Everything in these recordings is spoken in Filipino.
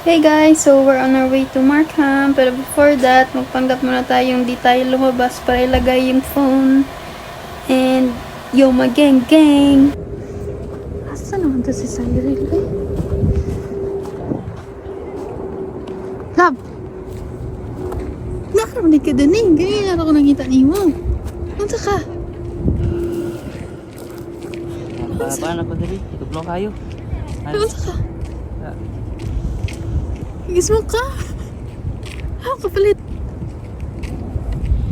Hey guys, so we're on our way to Markham. Pero before that, magpanggap muna tayong di tayo lumabas para ilagay yung phone. And, yo, mag-gang-gang! Asa naman to si Cyril eh? Love! Nakaraman ka din eh. Ganyan ako nakita ni mo. Ano ka? Paano ko dali? Itublo kayo. Ano ka? Igis mo ka? Ako kapalit.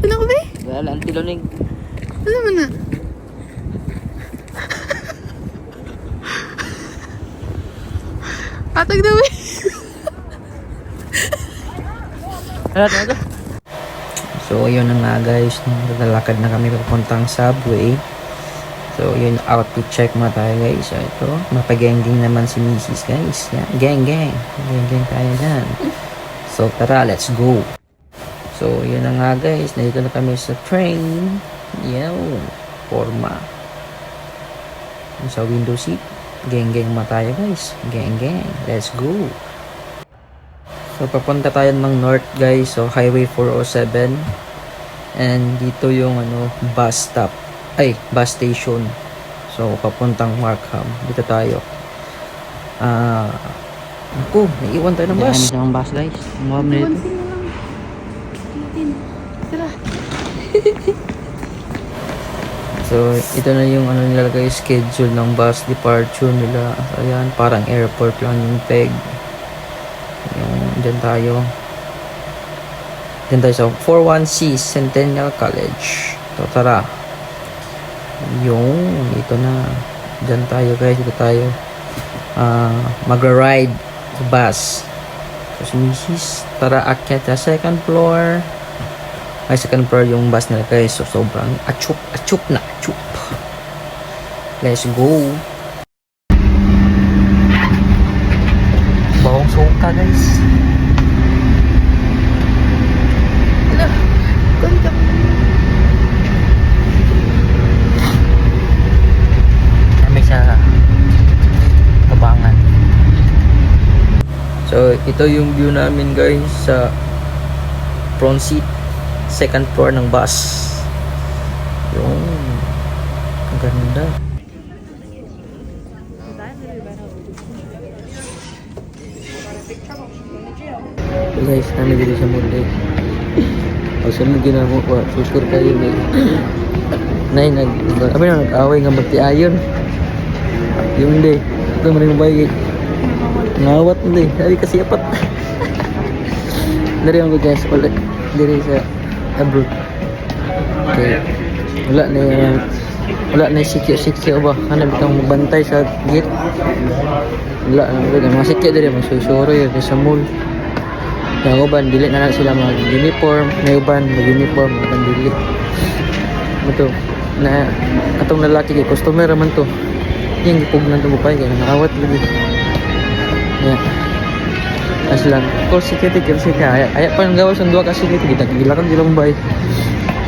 Ano ko ba eh? Wala, antiloning. Ano man na? Atag daw eh. Ano? So, yun na nga guys. Naglalakad na kami papuntang subway. So, yun, outfit check muna tayo guys. So, ito, mapag-gang-gang naman si Mrs. guys. Yan, gang-gang. Gang-gang tayo dyan. So, tara, let's go. So, yun na nga guys. Nandito na kami sa train. Yan, forma. Sa window seat. Gang-gang muna tayo guys. Gang-gang. Let's go. So, papunta tayo ng north guys. So, Highway 407. And dito yung bus stop. Ay, bus station. So, papuntang Markham. Dito tayo. Ako, naiwan tayo ng bus. Dami ng bus guys. Umuwag na dito. Tara. So, ito na yung nilalagay schedule ng bus departure nila. So, ayan, parang airport lang yung peg. Yung, dyan tayo. Dyan tayo sa 41C Centennial College. So, tara. Yung, ito na. Dyan tayo guys. Dito tayo. Magra-ride sa bus. So, si Mrs. Tara, akyat sa second floor. Ay, second floor yung bus nila guys. So, sobrang achup na achup. Let's go. Bawang suka guys. Ala. Kontak. Kami sa Kabangan. So, ito yung view namin guys sa front seat. Second floor ng bus. Yung ang ganda. So guys, namin dito sa mall eh. Pag sunod ginamo ko, susur kayo eh. Nay, nag-away nga magtiayon. Yung hindi, ito maring bayi. Ngawat hindi, dari kasi apat. Dari ang guys, ulit. Dari sa abroad. Okay. Wala na sikyo ba? Ano bitang magbantay sa gate? Wala na. Mga sikyo dari, magsusuro yun sa mall. Yung uban, dili na sila mag-uniform. May uban, mag-uniform, mag-dili. Ito, na atong lalaki kay customer naman to. Yung gipugnan to mo pa, kaya nakawat lagi. Yan. As lang, call security. Ayak pa nang gawas ang duwa ka security. Kita gilakan sila mong bay.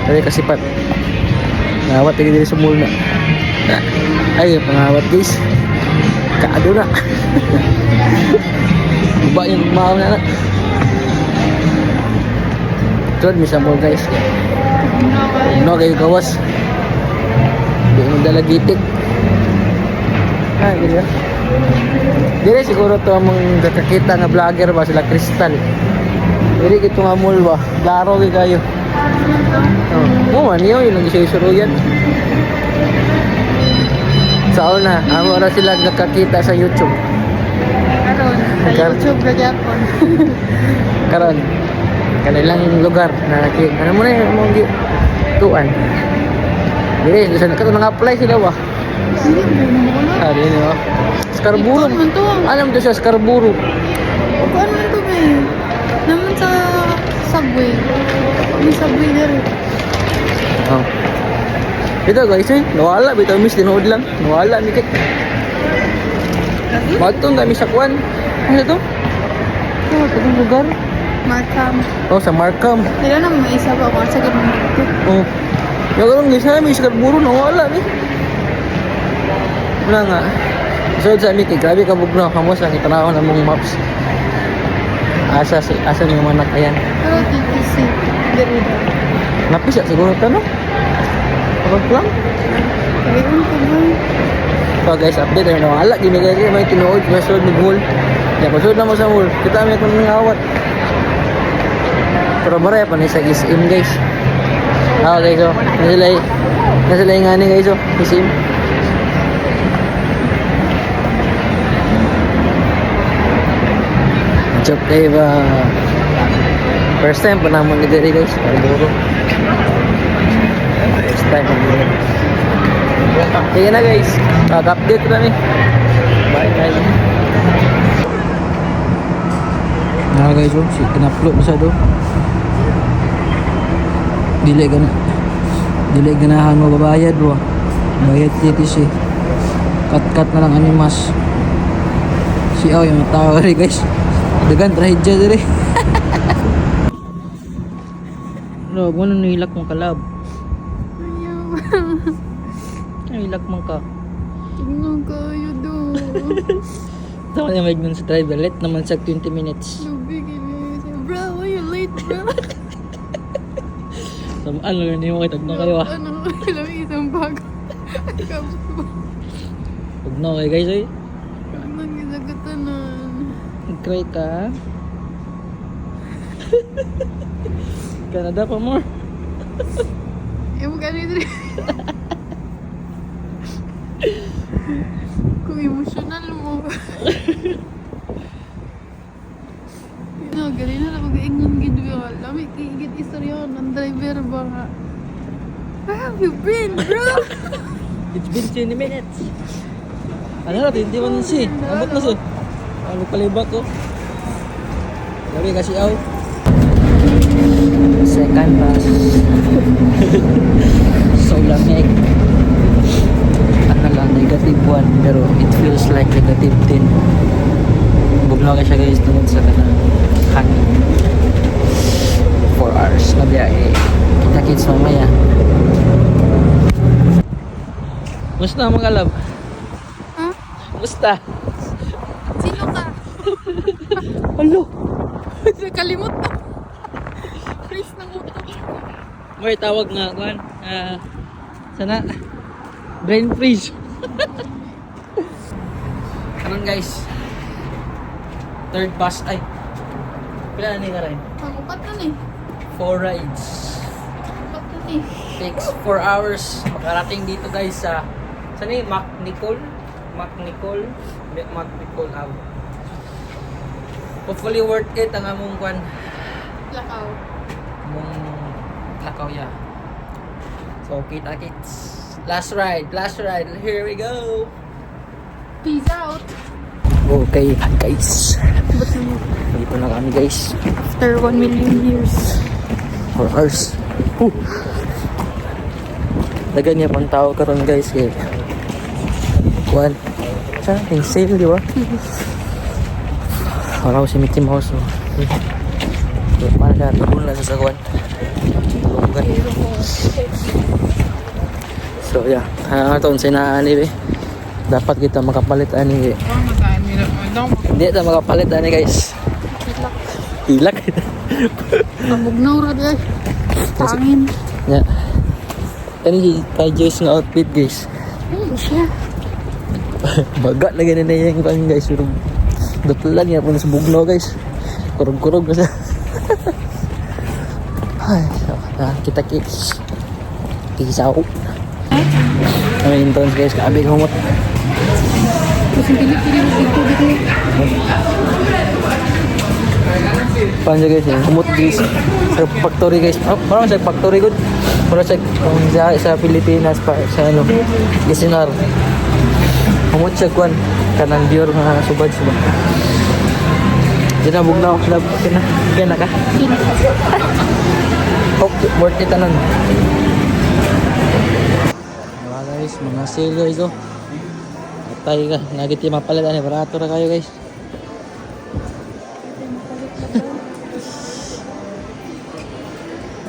Kaya kasipat. Ngawat lagi diri sa mall na. Ay, pangawat guys. Kaado na. Iba yung maaw na. Tuwad mi sa mall guys. No kayo gawas. Di mo dala gitik. Gila. Dili siguro to among kakakita nga vlogger ba sila Crystal. Dili kito nga mall ba. Klaro gi kayo. Oh, man yun yung nag-isuro-isuro yan. Sa una, amo ra sila nakakita sa YouTube. Karon, sa YouTube na Japon. Karon kanilang lugar na ano mo na yung mga tuan. Dili, sa naka-apply sila ba? Dili no. Scarborough. Alam to sa Scarborough. Kuan man to be. Naman sa subway. May subway dere. Oh. Ito guys nawala bitaw miss tinood lang. Nawala ni kit. Magtong kami sa kuan. Ano to? Itong lugar. Markham. Oh, sa Markham. Kaya na may isa ba kung sa ganun dito. Oh. Yung ganun guys, may Scarborough nawala ni. Wala nga. So sa amin, grabe ka bugno, kamo sa kitanaw na mong maps. Asa yung manak ayan. Pero TTC. Garuda. Napisa siguro ito, no? Kapag lang. Ayun ko ba? So guys, update na wala. Gini guys, may tinuod. May sunod ng mall. Yan, pagsunod na mo sa mall. Kita may kung ngawat. Pero maray pa ni sa isim guys. Guys, so. Nasilay nga ni guys, so. Isim. Joke kayo ba? First time pa naman ni Gary guys. Pagduro. First time pa naman. Sige na guys. Kag-update na ni. Bye guys. Guys, oh. Kinupload mo sa do. Dili ganahan mo babayad bro. Bayad TTC. Cut na lang animas. Si yung tao rin guys. Dagan trahedya dire. Bro, mo nilak mong kalab. Ayaw. Nilak mong ka. Tingnan kayo doon. Tama na may sa driver. Late naman sa 20 minutes. Lubig ini. Bro, why you late, bro? Samaan lang hindi mo kitag na kayo ah. Ano, ilang isang bago. Huwag na kayo guys eh. Anong ginagatanan? Nag-cry ka. Canada pa more. Yung ganito rin. Kung emotional mo. Galing na mag-iingon gid ba? Lami kigit istorya ng driver ba nga. Where have you been, bro? It's been 20 minutes. Ano na, 21 si. Abot na si. Ano palibak ko. Gabi kasi aw. Second bus. So lamig. Ano lang, negative 1 pero it feels like negative 10. Bugnaw ka siya guys tungkol sa kanang hangin. 4 hours na biyahe. Kita-kits mamaya. Musta mga love? Huh? Musta? Sino ka? Hello? Kalimot na. Freeze ng utak. May tawag nga kuan. Sana brain freeze. Karon guys. Third bus ay. Pila na ni nga rin? Upat na ni. 4 rides. Upat na ni. Takes 4 hours. Makarating dito guys sa saan eh? McNicol Ave. Hopefully worth it ang among kwan. Lakaw. Among lakaw ya. So kita kits. Last ride. Here we go. Peace out. Okay guys. Ba't naman? Dito na kami guys. After 1 million years. 4 hours. Dagan niya pang tao karon guys kay kuan. Sa yung sale di ba? Wala ko si Mickey Mouse. So, paano siya? Tabon na sa sakuan. So yeah. Taon sinaan eh. Dapat kita makapalit ani. Hindi ta makapalit ani guys. Hilak. Pamugnaw ra di ay. Tangin. Yeah. Kani kay Joyce nga outfit guys. Ay, siya. Baga na ganun na yung kanya guys. Pero datulan niya po na sa bugnaw guys. Kurog-kurog na siya. Ay, so, kita kits. Kisaw. Ano yung tones guys? Kaabig humot. Kasi pili-pili mo dito dito. Paano siya guys? Humot guys. Sa factory guys. Oh, parang sa factory good. Parang sa Pilipinas pa. Sa ano. Gisinar. Humot siya kwan. Kanang dior nga subad. Dinabog na ako. Kaya na ka? Okay, worth it anon. Diba guys, mga sale guys oh. Atay ka, nagiti mapalit ani, barato na kayo guys.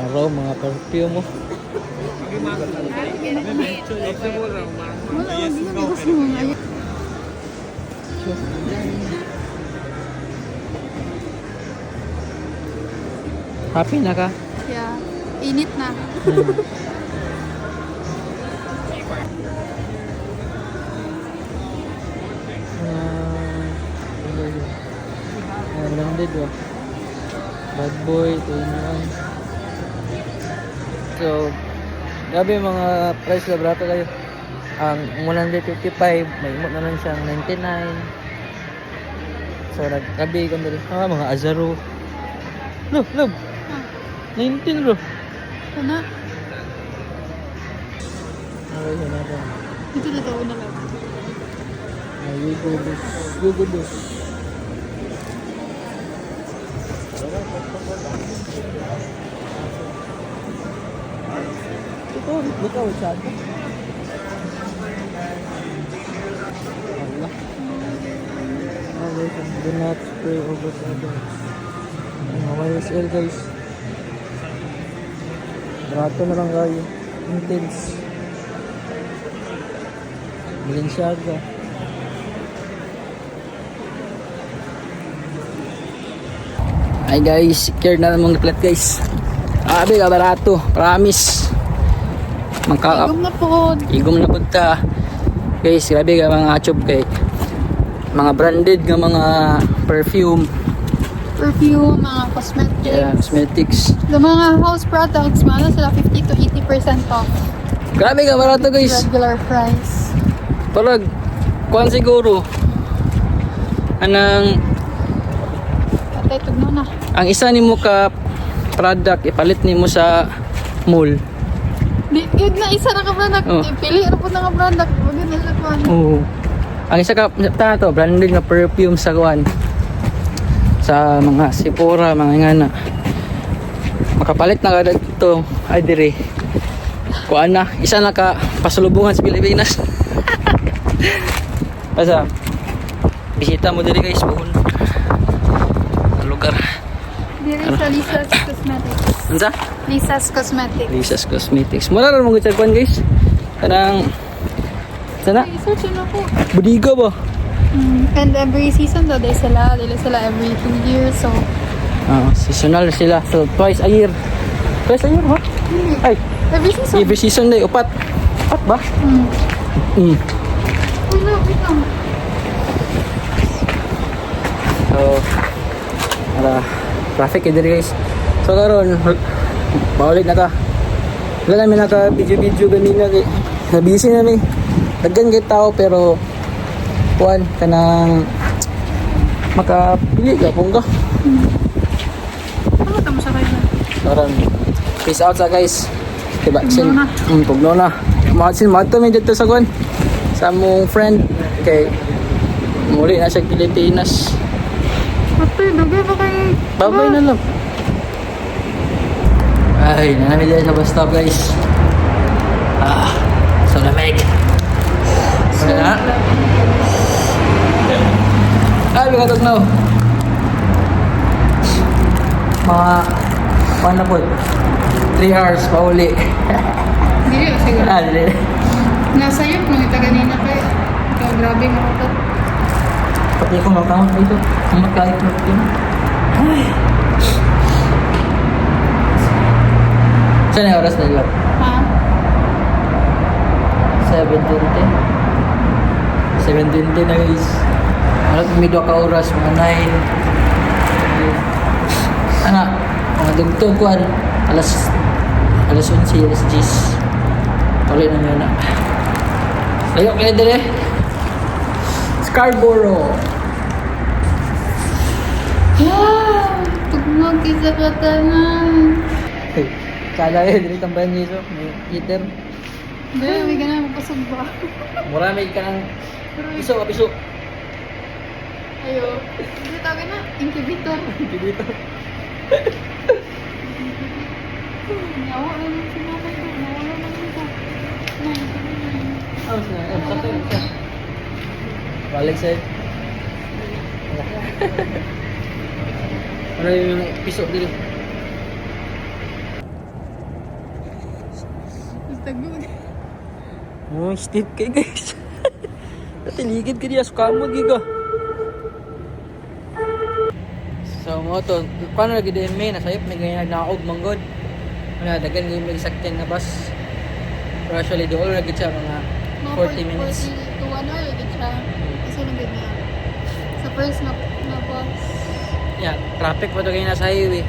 Araw, mga perfume mo. Wala, hindi na gusto mo nga. Happy na ka? Yeah. Init na. Branded oh. Bad boy, 2-in-1. So, grabe yung mga price labrato kayo. Ang 155, may imot na lang siyang 99. So, nagkabi ko na rin. Mga Azaro. Look. 19 bro. Ano? Okay, yun na rin. Ito na taon na lang. Google Bus. Ito, ikaw, saan ka? Allah. Do not spray over the others. YSL guys. Barato na lang kayo. Intense. Balenciaga. Ay guys, secure na namang flat guys. Abi ka barato, promise. Igom na po. Igom na punta. Guys, grabe ka mga achop kay mga branded nga mga perfume. Perfume, mga cosmetics. Yeah, cosmetics. The mga house products, mga sila 50 to 80% off. Grabe ka barato guys. Regular price. Parag kuan siguro. Anang Patay, tugno na. ang isa nimo ka product ipalit nimo sa mall. Yun na, isa na ka product. Oh. Pili na po na ka product. Huwag na sa kuhan. Oo. Ang isa ka to, branded nga perfume sa kuan. Sa mga Sephora, mga ngana. Makapalit na kada dito, ay dire. Kuan na, isa na ka pasulubungan sa Pilipinas. Basta bisita mo diri guys, buhon. Ang lugar. Diri sa Lisa's Cosmetics. Unsa? Lisa's Cosmetics. Lisa's Cosmetics. Mura ra mo gud sa kuan guys. Kanang sana Ay, search na po. budiga ba? And every season daw, sila every 2 years. So, Seasonal sila. So twice a year. Twice a year ba? Ay, every season. every season day upat. Upat ba? Uy, wait lang. So, traffic diri guys. So karon baulit na ta. Wala namin naka video ganina kay busy na mi. Daghan kay tao pero kuan kanang makapili ka kung ka. Ano tamo sa kayo? Karon peace out sa guys. Diba? Pugno na. Pugno na. Mahal to mi dito sa kuan. Sa mong friend kay muli na siya Pilipinas. Ate, dugay ba kayo? Babay na lang. Ay, nanami dyan sa bus stop guys. So lamig. Sana. Ay, bigatog na. Mga, paano po? 3 hours pa uli. Dili, siguro. Dili. Nasa iyo, nung ita ganina kayo. Ikaw, grabe mo ito. Pati ko makamot dito. Ang magkait mo dito. Ay. Saan yung oras na yun? Ha? 7:20 na guys. Alam may 2 ka oras, mga 9. Ana, mga dugtog ko alas 11, alas 10. Tuloy na yun na. Layo kayo dire. Scarborough. Wow! Tugmog isa ka tanan. Kala yun, dili tambayan niyo so. May heater. Hindi, may ganun magpasog ba? Murami ka ng piso. Ayo. Hindi tawag na, incubator. Dito. Nawa na lang si mama ko. Nawala na lang ito. Oh, sakto. Balik sa'yo. Ano yung piso dito? Tagod. Oh, steep kayo guys. Natiligid ka niya. Sukamag ka. So, So mo to, paano lagi din may nasayop may ganyan naog manggod. Wala dagan gyud may sakyan na bus. Pero actually doon lagi siya mga 40 minutes. 40 to 1 hour lagi siya. Kasi nang ganyan. Sa first na bus. Yeah, traffic pa to kayo nasa highway.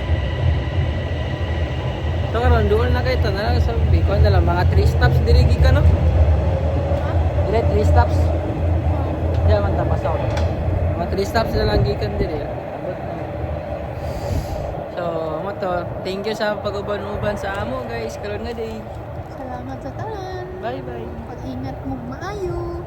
So karon doon na kayo na lang sa Bicol na lang mga 3 stops dirigi ka no? Dire 3 stops. Diyan man tapos out. Mga 3 stops na lang gikan dire. Abot na. So, mo to, thank you sa pag-uban-uban sa amo guys. Karon nga day. Salamat sa tanan. Bye bye. Pag-ingat mo maayo.